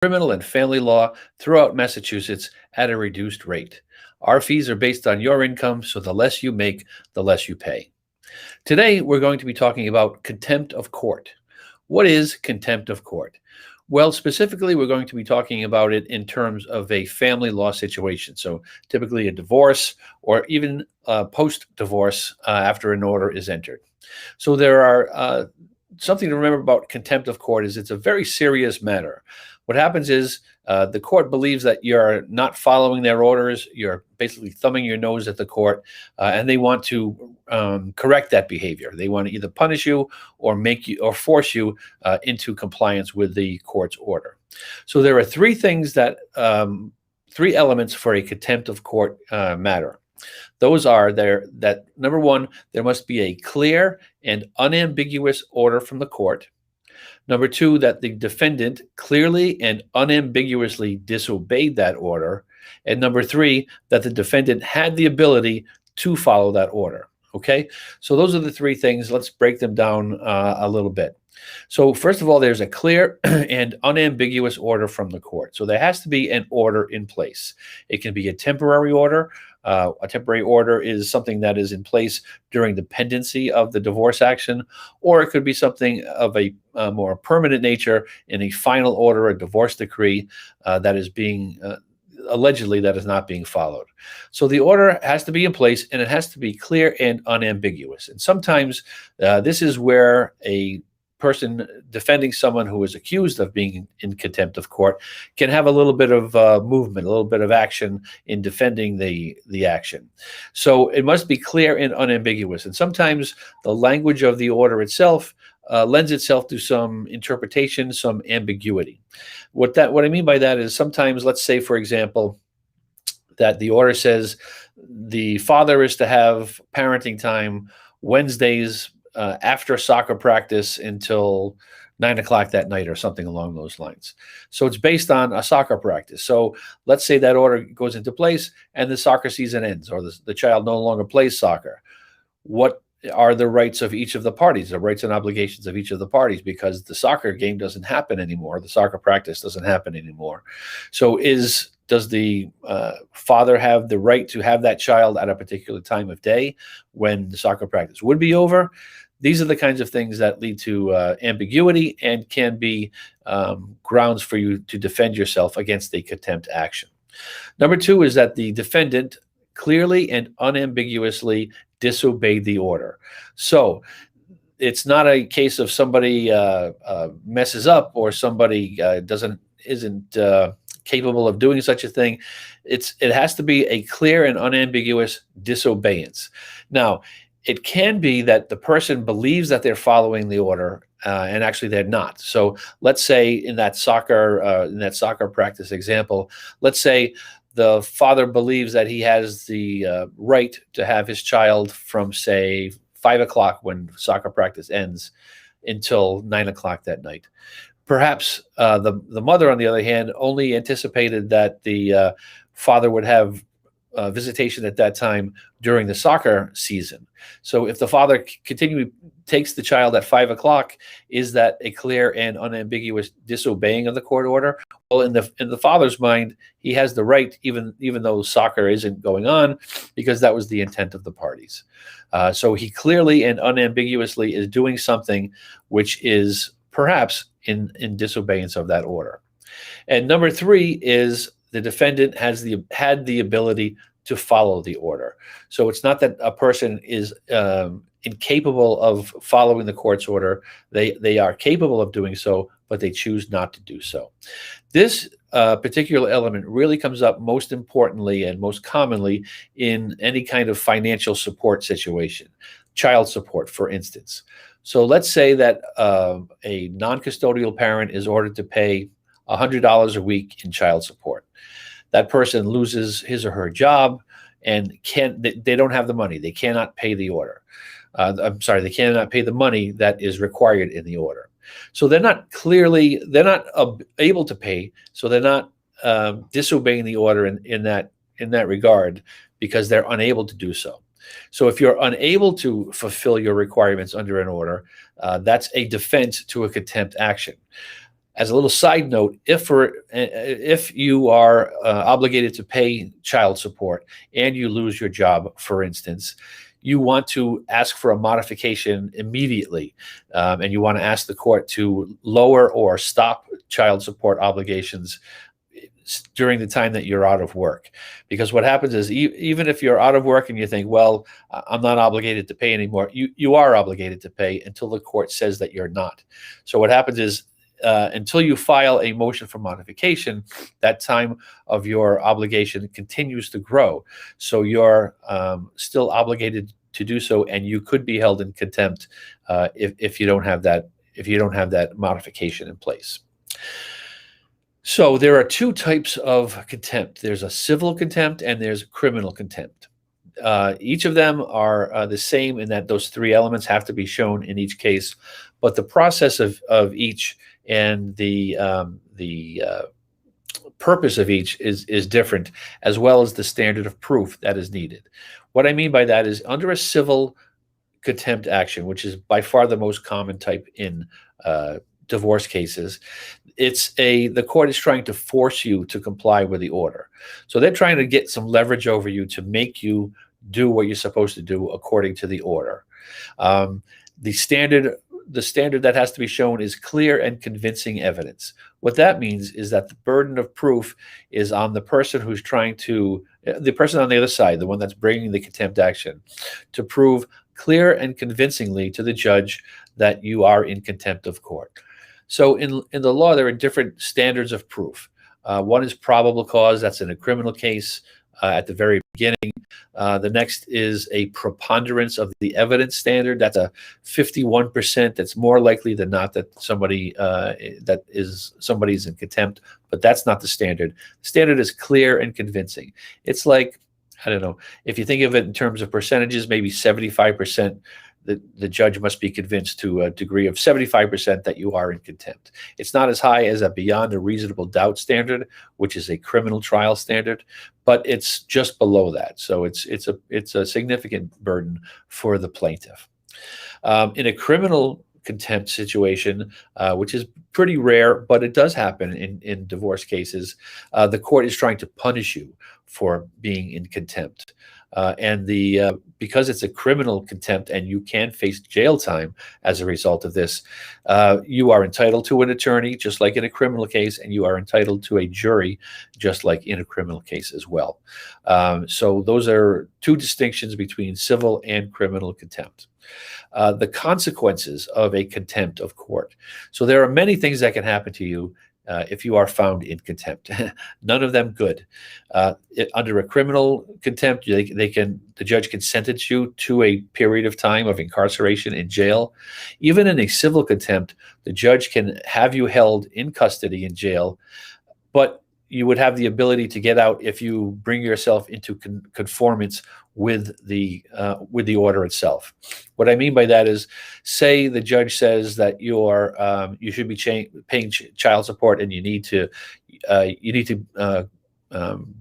criminal and family law throughout Massachusetts at a reduced rate. Our fees are based on your income, so the less you make, the less you pay. Today, we're going to be talking about contempt of court. What is contempt of court? Well, specifically, we're going to be talking about it in terms of a family law situation. So typically a divorce or even post-divorce after an order is entered. So there are something to remember about contempt of court is it's a very serious matter. What happens is the court believes that you're not following their orders. You're basically thumbing your nose at the court, and they want to correct that behavior. They want to either punish you or make you or force you into compliance with the court's order. So there are three things that three elements for a contempt of court matter. Those are that number one, there must be a clear and unambiguous order from the court. Number two, that the defendant clearly and unambiguously disobeyed that order. And number three, that the defendant had the ability to follow that order. Okay, so those are the three things. Let's break them down a little bit. So first of all, there's a clear and unambiguous order from the court. So there has to be an order in place. It can be a temporary order. A temporary order is something that is in place during the pendency of the divorce action, or it could be something of a more permanent nature in a final order, a divorce decree that is being allegedly that is not being followed. So the order has to be in place and it has to be clear and unambiguous. And sometimes this is where a person defending someone who is accused of being in contempt of court can have a little bit of movement, a little bit of action in defending the action. So it must be clear and unambiguous. And sometimes the language of the order itself lends itself to some interpretation, some ambiguity. What I mean by that is sometimes, let's say, for example, that the order says the father is to have parenting time Wednesdays after soccer practice until 9 o'clock that night or something along those lines. So it's based on a soccer practice. So let's say that order goes into place and the soccer season ends or the child no longer plays soccer. What are the rights of each of the parties, the rights and obligations of each of the parties, because the soccer game doesn't happen anymore. The soccer practice doesn't happen anymore. So does the father have the right to have that child at a particular time of day when the soccer practice would be over? These are the kinds of things that lead to ambiguity and can be grounds for you to defend yourself against a contempt action. Number two is that the defendant clearly and unambiguously disobeyed the order. So it's not a case of somebody messes up or somebody isn't capable of doing such a thing. It has to be a clear and unambiguous disobedience. Now, it can be that the person believes that they're following the order, and actually they're not. So let's say in that soccer practice example, let's say the father believes that he has the right to have his child from, say, 5 o'clock when soccer practice ends until 9 o'clock that night. Perhaps the mother, on the other hand, only anticipated that the father would have visitation at that time during the soccer season. So if the father continually takes the child at 5 o'clock, is that a clear and unambiguous disobeying of the court order? Well, in the father's mind, he has the right, even though soccer isn't going on, because that was the intent of the parties. So he clearly and unambiguously is doing something which is perhaps in disobedience of that order. And number three is the defendant had the ability to follow the order. So it's not that a person is incapable of following the court's order. They are capable of doing so, but they choose not to do so. This particular element really comes up most importantly and most commonly in any kind of financial support situation, child support, for instance. So let's say that a non-custodial parent is ordered to pay $100 a week in child support. That person loses his or her job and they don't have the money. They cannot pay the order. They cannot pay the money that is required in the order. So they're not able to pay. So they're not disobeying the order in that regard because they're unable to do so. So if you're unable to fulfill your requirements under an order, that's a defense to a contempt action. As a little side note, if you are obligated to pay child support and you lose your job, for instance, you want to ask for a modification immediately, and you want to ask the court to lower or stop child support obligations during the time that you're out of work. Because what happens is, even if you're out of work and you think, well, I'm not obligated to pay anymore, you are obligated to pay until the court says that you're not. So what happens is, until you file a motion for modification, that time of your obligation continues to grow. So you're still obligated to do so, and you could be held in contempt if you don't have that modification in place. So there are two types of contempt. There's a civil contempt and there's criminal contempt. Each of them are the same in that those three elements have to be shown in each case, but the process of each and the purpose of each is different, as well as the standard of proof that is needed. What I mean by that is, under a civil contempt action, which is by far the most common type in divorce cases, the court is trying to force you to comply with the order. So they're trying to get some leverage over you to make you do what you're supposed to do according to the order. The standard that has to be shown is clear and convincing evidence. What that means is that the burden of proof is on the person who's the person on the other side, the one that's bringing the contempt action, to prove clear and convincingly to the judge that you are in contempt of court. So in the law, there are different standards of proof. One is probable cause. That's in a criminal case at the very beginning. The next is a preponderance of the evidence standard. That's a 51%. That's more likely than not that somebody's in contempt, but that's not the standard. The standard is clear and convincing. It's like, I don't know, if you think of it in terms of percentages, maybe 75%. The judge must be convinced to a degree of 75% that you are in contempt. It's not as high as a beyond a reasonable doubt standard, which is a criminal trial standard, but it's just below that. So it's a significant burden for the plaintiff. In a criminal contempt situation, which is pretty rare, but it does happen in divorce cases, the court is trying to punish you for being in contempt. Because it's a criminal contempt and you can face jail time as a result of this, you are entitled to an attorney, just like in a criminal case, and you are entitled to a jury, just like in a criminal case as well. So those are two distinctions between civil and criminal contempt. The consequences of a contempt of court. So there are many things that can happen to you if you are found in contempt. None of them good. Under a criminal contempt, the judge can sentence you to a period of time of incarceration in jail. Even in a civil contempt, the judge can have you held in custody in jail, but you would have the ability to get out if you bring yourself into conformance with the order itself. What I mean by that is, say the judge says that you should be paying child support, and you need to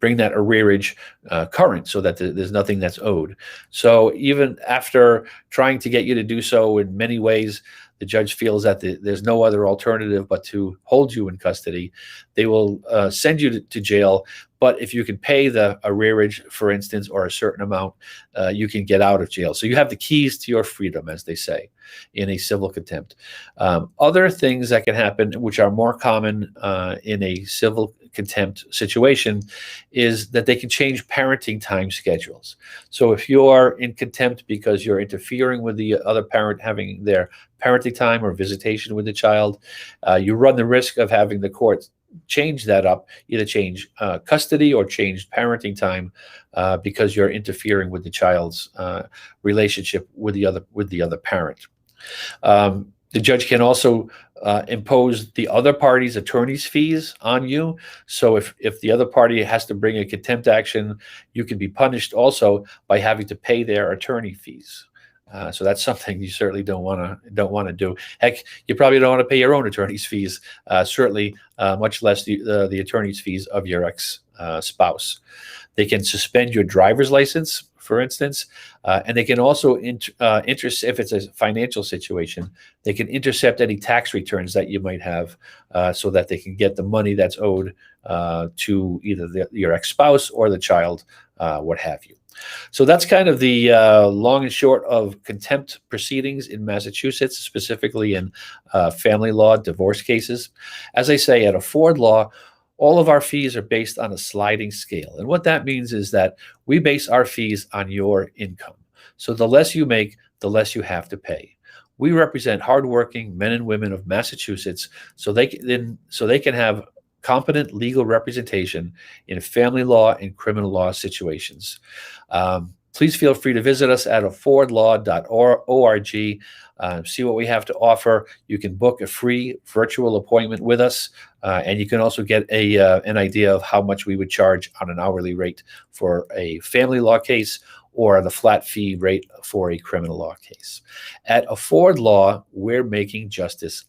bring that arrearage current so that there's nothing that's owed. So even after trying to get you to do so in many ways, the judge feels that there's no other alternative but to hold you in custody. They will send you to jail, but if you can pay the arrearage, for instance, or a certain amount, you can get out of jail. So you have the keys to your freedom, as they say, in a civil contempt. Other things that can happen, which are more common in a civil contempt situation, is that they can change parenting time schedules. So if you're in contempt because you're interfering with the other parent having their parenting time or visitation with the child, you run the risk of having the court change that up, either change custody or change parenting time, because you're interfering with the child's relationship with the other parent. The judge can also impose the other party's attorney's fees on you. So if the other party has to bring a contempt action, you can be punished also by having to pay their attorney fees. So that's something you certainly don't want to do. Heck, you probably don't want to pay your own attorney's fees, certainly much less the attorney's fees of your spouse. They can suspend your driver's license, for instance, and they can also intercept, if it's a financial situation, they can intercept any tax returns that you might have, so that they can get the money that's owed to either your ex-spouse or the child, what have you. So that's kind of the long and short of contempt proceedings in Massachusetts, specifically in family law divorce cases. As I say, at a Ford law, all of our fees are based on a sliding scale. And what that means is that we base our fees on your income. So the less you make, the less you have to pay. We represent hardworking men and women of Massachusetts, so they can have competent legal representation in family law and criminal law situations. Please feel free to visit us at affordlaw.org. See what we have to offer. You can book a free virtual appointment with us, and you can also get an idea of how much we would charge on an hourly rate for a family law case or the flat fee rate for a criminal law case. At Afford Law, we're making justice